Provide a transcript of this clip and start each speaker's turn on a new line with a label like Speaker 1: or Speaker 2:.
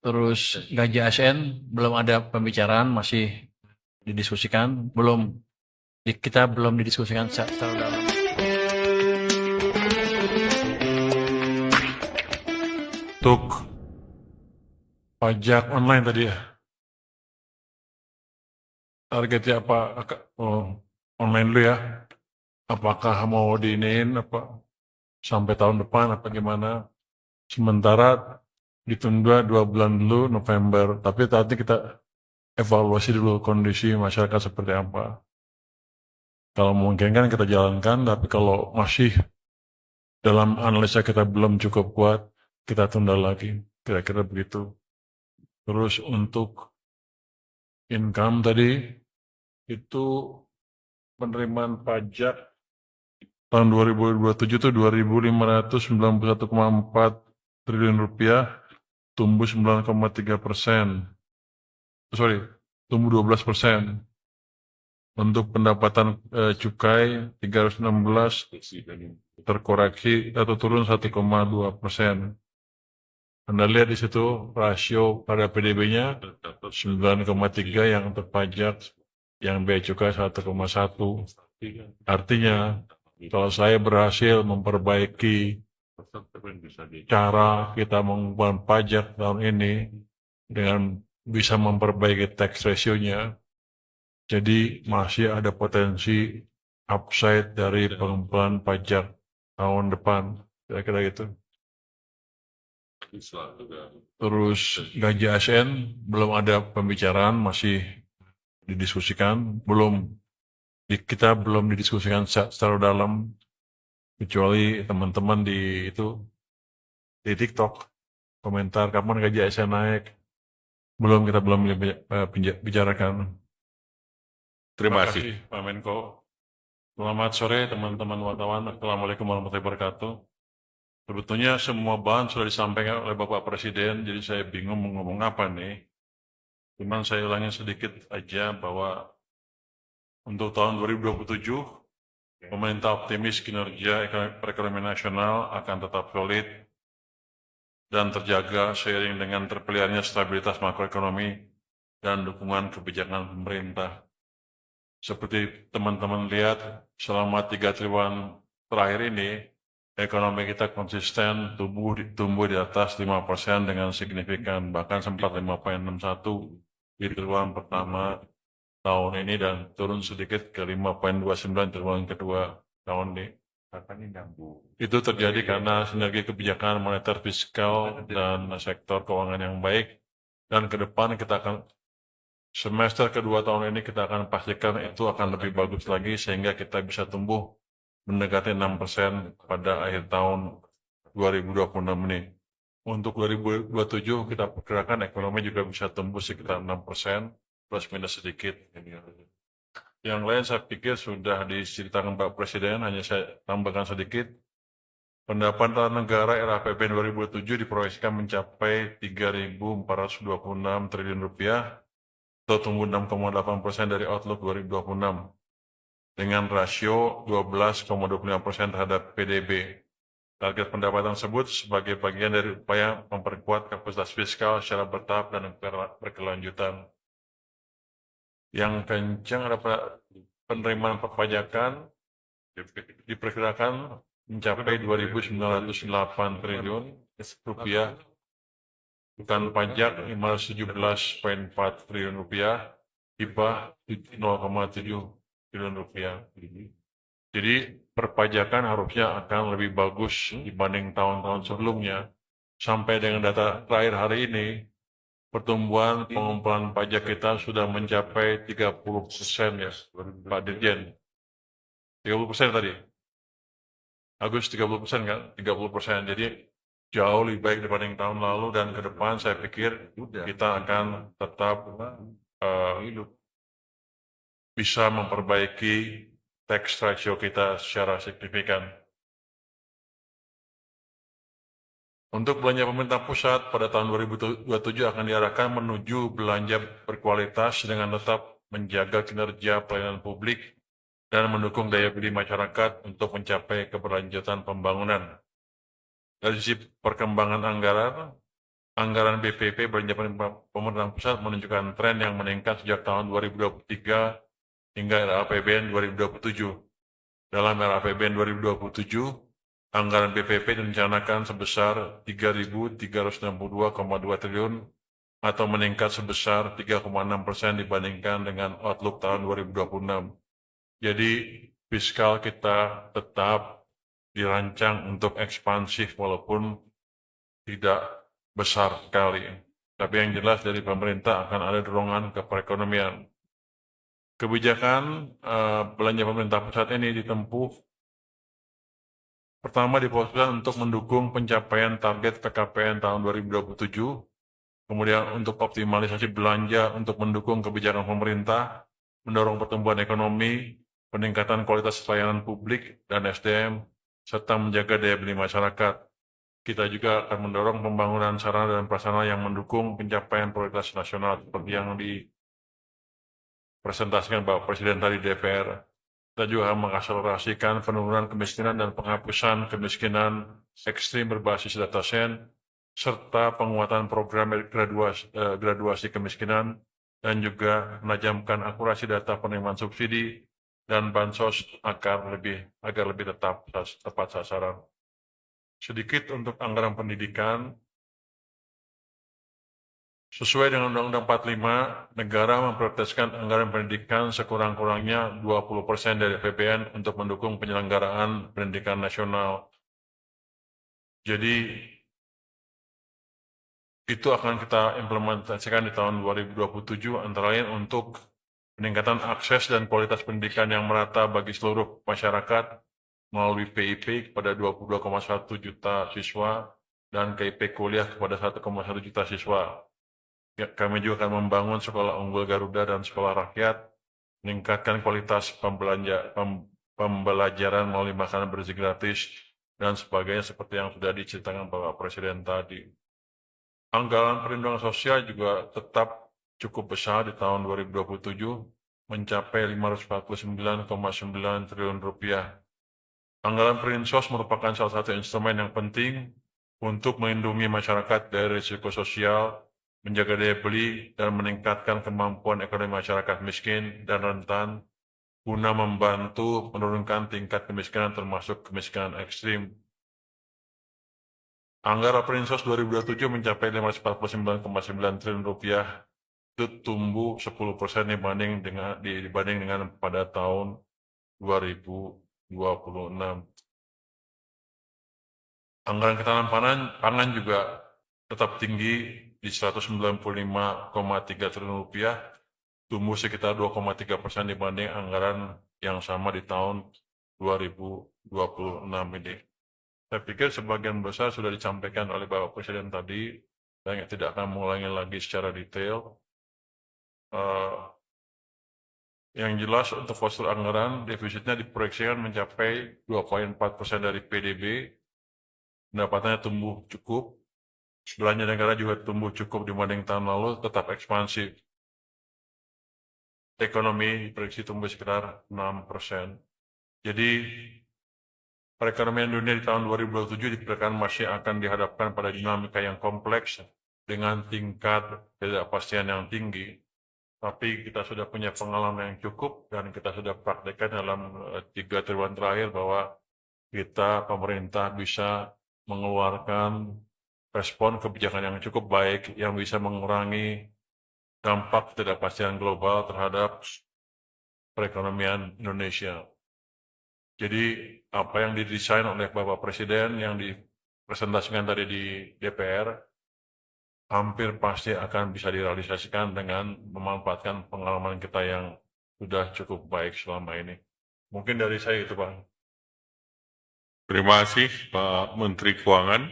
Speaker 1: Terus gaji ASN belum ada pembicaraan, masih didiskusikan, kita belum didiskusikan secara dalam.
Speaker 2: Untuk pajak online tadi ya, targetnya apa? Oh, online dulu ya. Apakah mau diinin apa sampai tahun depan apa gimana? Sementara ditunda 2 bulan dulu November. Tapi tadi kita evaluasi dulu kondisi masyarakat seperti apa. Kalau mungkin kan kita jalankan, tapi kalau masih dalam analisa kita belum cukup kuat, kita tunda lagi. Kira-kira begitu. Terus untuk income tadi, itu penerimaan pajak tahun 2027 itu 2.591,4 triliun rupiah, tumbuh 9,3%. Sorry, tumbuh 12%. Untuk pendapatan cukai 316 terkoreksi atau turun 1,2%. Anda lihat di situ rasio pada PDB-nya 9,3 yang terpajak, yang bea cukai 1,1. Artinya kalau saya berhasil memperbaiki cara kita mengumpulkan pajak tahun ini dengan bisa memperbaiki tax ratio-nya, jadi masih ada potensi upside dari pengumpulan pajak tahun depan, kira-kira gitu. Terus gaji ASN belum ada pembicaraan, masih didiskusikan, kita belum didiskusikan secara dalam, kecuali teman-teman di TikTok komentar kapan gaji ASN naik. Kita belum bicarakan. Terima kasih Pak Menko. Selamat sore teman-teman wartawan. Assalamualaikum warahmatullahi wabarakatuh. Sebetulnya semua bahan sudah disampaikan oleh Bapak Presiden, jadi saya bingung mau ngomong apa nih. Cuman saya ulangi sedikit aja bahwa untuk tahun 2027, pemerintah optimis kinerja perekonomian nasional akan tetap solid dan terjaga seiring dengan terpeliharnya stabilitas makroekonomi dan dukungan kebijakan pemerintah. Seperti teman-teman lihat, selama 3 triwulan terakhir ini, ekonomi kita konsisten tumbuh di atas 5% dengan signifikan, bahkan sempat 5,61 di triwulan pertama tahun ini dan turun sedikit ke 5,29 triwulan kedua tahun ini. Itu terjadi karena sinergi kebijakan moneter fiskal dan sektor keuangan yang baik, dan ke depan kita akan semester kedua tahun ini kita akan pastikan itu akan lebih bagus lagi sehingga kita bisa tumbuh mendekati 6% pada akhir tahun 2026 ini. Untuk 2027 kita perkirakan ekonomi juga bisa tumbuh sekitar 6%, plus minus sedikit. Yang lain saya pikir sudah diceritakan Pak Presiden, hanya saya tambahkan sedikit. Pendapatan negara RAPBN 2027 diproyeksikan mencapai 3.426 triliun rupiah atau tumbuh 6,8% dari outlook 2026 dengan rasio 12,25% terhadap PDB. Target pendapatan tersebut sebagai bagian dari upaya memperkuat kapasitas fiskal secara bertahap dan berkelanjutan. Yang kencang ada penerimaan perpajakan diperkirakan mencapai 2.908 triliun rupiah, bukan pajak 517,4 triliun rupiah, hibah 0,7 triliun rupiah. Jadi perpajakan harusnya akan lebih bagus dibanding tahun-tahun sebelumnya. Sampai dengan data terakhir hari ini, pertumbuhan pengumpulan pajak kita sudah mencapai 30% ya, Pak Dirjen. 30% tadi. Agus 30% kan? 30%. Jadi jauh lebih baik dibanding tahun lalu, dan ke depan saya pikir kita akan tetap bisa memperbaiki tax ratio kita secara signifikan. Untuk belanja pemerintah pusat pada tahun 2027 akan diarahkan menuju belanja berkualitas dengan tetap menjaga kinerja pelayanan publik dan mendukung daya beli masyarakat untuk mencapai keberlanjutan pembangunan. Dari sisi perkembangan anggaran, anggaran BPP belanja pemerintahan pusat menunjukkan tren yang meningkat sejak tahun 2023 hingga era APBN 2027. Dalam era APBN 2027, anggaran BPP direncanakan sebesar 3.362,2 triliun atau meningkat sebesar 3,6% dibandingkan dengan outlook tahun 2026. Jadi fiskal kita tetap dirancang untuk ekspansif walaupun tidak besar sekali. Tapi yang jelas dari pemerintah akan ada dorongan ke perekonomian. Kebijakan belanja pemerintah pusat ini ditempuh pertama difokuskan untuk mendukung pencapaian target PKPN tahun 2027, kemudian untuk optimalisasi belanja untuk mendukung kebijakan pemerintah, mendorong pertumbuhan ekonomi, peningkatan kualitas pelayanan publik dan SDM, serta menjaga daya beli masyarakat. Kita juga akan mendorong pembangunan sarana dan prasarana yang mendukung pencapaian prioritas nasional seperti yang dipresentasikan Bapak Presiden tadi DPR. Kita juga mengakselerasikan penurunan kemiskinan dan penghapusan kemiskinan ekstrim berbasis data sen, serta penguatan program graduasi kemiskinan, dan juga menajamkan akurasi data penerimaan subsidi dan bansos agar lebih tepat sasaran. Sedikit untuk anggaran pendidikan, sesuai dengan Undang-Undang 45, negara memprioritaskan anggaran pendidikan sekurang-kurangnya 20% dari APBN untuk mendukung penyelenggaraan pendidikan nasional. Jadi, itu akan kita implementasikan di tahun 2027, antara lain untuk peningkatan akses dan kualitas pendidikan yang merata bagi seluruh masyarakat melalui PIP kepada 22,1 juta siswa dan KIP kuliah kepada 1,1 juta siswa. Kami juga akan membangun sekolah unggul Garuda dan sekolah rakyat, meningkatkan kualitas pembelajaran melalui makanan bergizi gratis, dan sebagainya seperti yang sudah diceritakan Bapak Presiden tadi. Anggaran perlindungan sosial juga tetap cukup besar di tahun 2027, mencapai 549,9 triliun rupiah. Anggaran Perinsos merupakan salah satu instrumen yang penting untuk melindungi masyarakat dari risiko sosial, menjaga daya beli, dan meningkatkan kemampuan ekonomi masyarakat miskin dan rentan, guna membantu menurunkan tingkat kemiskinan termasuk kemiskinan ekstrim. Anggaran Perinsos 2027 mencapai 549,9 triliun rupiah, itu tumbuh 10% dibanding dengan pada tahun 2026. Anggaran ketahanan pangan juga tetap tinggi di 195,3 triliun rupiah, tumbuh sekitar 2,3% dibanding anggaran yang sama di tahun 2026 ini. Saya pikir sebagian besar sudah disampaikan oleh Bapak Presiden tadi, dan tidak akan mengulangi lagi secara detail. Yang jelas untuk postur anggaran, defisitnya diproyeksikan mencapai 2,4% dari PDB, pendapatannya tumbuh cukup, belanja negara juga tumbuh cukup dibanding tahun lalu, tetap ekspansif. Ekonomi diproyeksi tumbuh sekitar 6%. Jadi, perekonomian dunia di tahun 2027 diperkirakan masih akan dihadapkan pada dinamika yang kompleks dengan tingkat ketidakpastian yang tinggi. Tapi kita sudah punya pengalaman yang cukup dan kita sudah praktekkan dalam 3 triwulan terakhir bahwa kita, pemerintah, bisa mengeluarkan respon kebijakan yang cukup baik yang bisa mengurangi dampak ketidakpastian global terhadap perekonomian Indonesia. Jadi apa yang didesain oleh Bapak Presiden yang dipresentasikan tadi di DPR hampir pasti akan bisa direalisasikan dengan memanfaatkan pengalaman kita yang sudah cukup baik selama ini. Mungkin dari saya itu, Pak.
Speaker 3: Terima kasih Pak Menteri Keuangan.